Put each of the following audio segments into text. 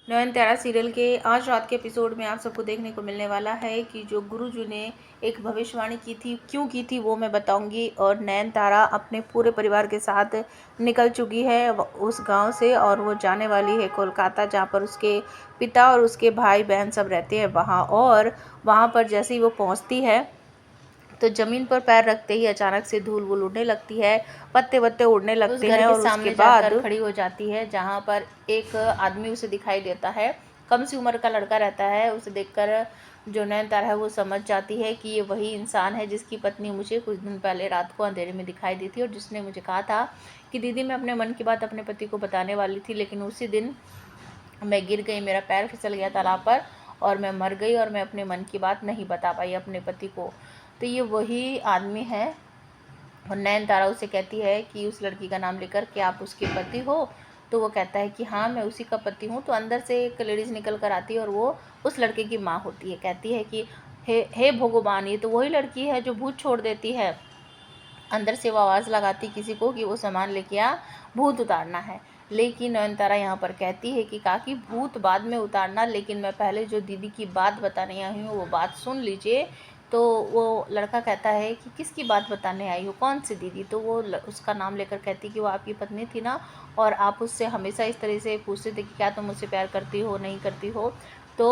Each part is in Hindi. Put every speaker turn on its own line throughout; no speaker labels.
नयनतारा सीरियल के आज रात के एपिसोड में आप सबको देखने को मिलने वाला है कि जो गुरुजी ने एक भविष्यवाणी की थी, क्यों की थी वो मैं बताऊंगी। और नयनतारा अपने पूरे परिवार के साथ निकल चुकी है उस गांव से और वो जाने वाली है कोलकाता, जहां पर उसके पिता और उसके भाई बहन सब रहते हैं वहां। और वहां पर जैसे ही वो पहुंचती है तो ज़मीन पर पैर रखते ही अचानक से धूल वूल उड़ने लगती है, पत्ते वत्ते उड़ने लगते हैं और उसके बाद खड़ी हो जाती है, जहाँ पर एक आदमी उसे दिखाई देता है। कम सी उम्र का लड़का रहता है। उसे देखकर जो नयनतारा है वो समझ जाती है कि ये वही इंसान है जिसकी पत्नी मुझे कुछ दिन पहले रात को अंधेरे में दिखाई दी थी और जिसने मुझे कहा था कि दीदी मैं अपने मन की बात अपने पति को बताने वाली थी, लेकिन उसी दिन मैं गिर गई, मेरा पैर फिसल गया तालाब पर और मैं मर गई और मैं अपने मन की बात नहीं बता पाई अपने पति को। तो ये वही आदमी है। और नयनतारा उसे कहती है कि उस लड़की का नाम लेकर कि आप उसके पति हो। तो वो कहता है कि हाँ मैं उसी का पति हूँ। तो अंदर से एक लेडीज़ निकल कर आती है और वो उस लड़के की माँ होती है। कहती है कि हे भगवान, ये तो वही लड़की है जो भूत छोड़ देती है। अंदर से वो आवाज़ लगाती किसी को कि वो सामान लेके आ, भूत उतारना है। लेकिन नयनतारा यहाँ पर कहती है कि काकी भूत बाद में उतारना, लेकिन मैं पहले जो दीदी की बात बताने आई हूँ वो बात सुन लीजिए। तो वो लड़का कहता है कि किसकी बात बताने आई हो, कौन सी दीदी। तो वो उसका नाम लेकर कहती कि वो आपकी पत्नी थी ना, और आप उससे हमेशा इस तरह से पूछते थे कि क्या तुम मुझसे प्यार करती हो नहीं करती हो। तो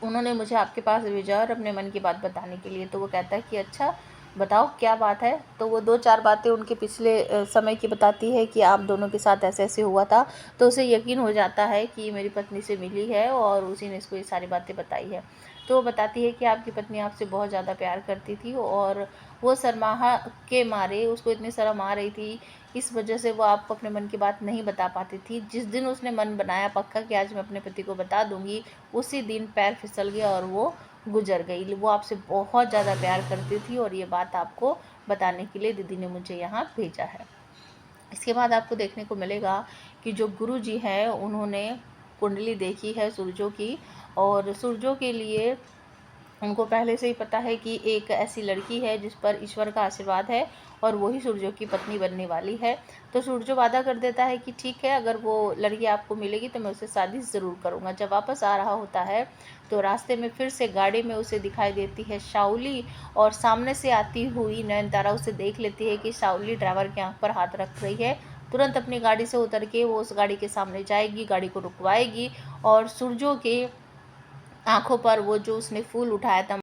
उन्होंने मुझे आपके पास भेजा और अपने मन की बात बताने के लिए। तो वो कहता है कि अच्छा बताओ क्या बात है। तो वो 2-4 बातें उनके पिछले समय की बताती है कि आप दोनों के साथ ऐसे ऐसे हुआ था। तो उसे यकीन हो जाता है कि मेरी पत्नी से मिली है और उसी ने इसको ये सारी बातें बताई है। तो वो बताती है कि आपकी पत्नी आपसे बहुत ज़्यादा प्यार करती थी और वो शर्माहा के मारे उसको इतनी शर्म आ रही थी, इस वजह से वो आपको अपने मन की बात नहीं बता पाती थी। जिस दिन उसने मन बनाया पक्का कि आज मैं अपने पति को बता दूंगी, उसी दिन पैर फिसल गया और वो गुजर गई। वो आपसे बहुत ज़्यादा प्यार करती थी और ये बात आपको बताने के लिए दीदी ने मुझे यहाँ भेजा है। इसके बाद आपको देखने को मिलेगा कि जो गुरुजी हैं उन्होंने कुंडली देखी है सूरजों की, और सूरजों के लिए उनको पहले से ही पता है कि एक ऐसी लड़की है जिस पर ईश्वर का आशीर्वाद है और वही सूरजों की पत्नी बनने वाली है। तो सूरजो वादा कर देता है कि ठीक है, अगर वो लड़की आपको मिलेगी तो मैं उससे शादी ज़रूर करूँगा। जब वापस आ रहा होता है तो रास्ते में फिर से गाड़ी में उसे दिखाई देती है शाओली, और सामने से आती हुई नयनतारा उसे देख लेती है कि शाओली ड्राइवर की आँख पर हाथ रख रही है। तुरंत अपनी गाड़ी से उतर के वो उस गाड़ी के सामने जाएगी, गाड़ी को रुकवाएगी और सूरजों के आँखों पर वो जो उसने फूल उठाया था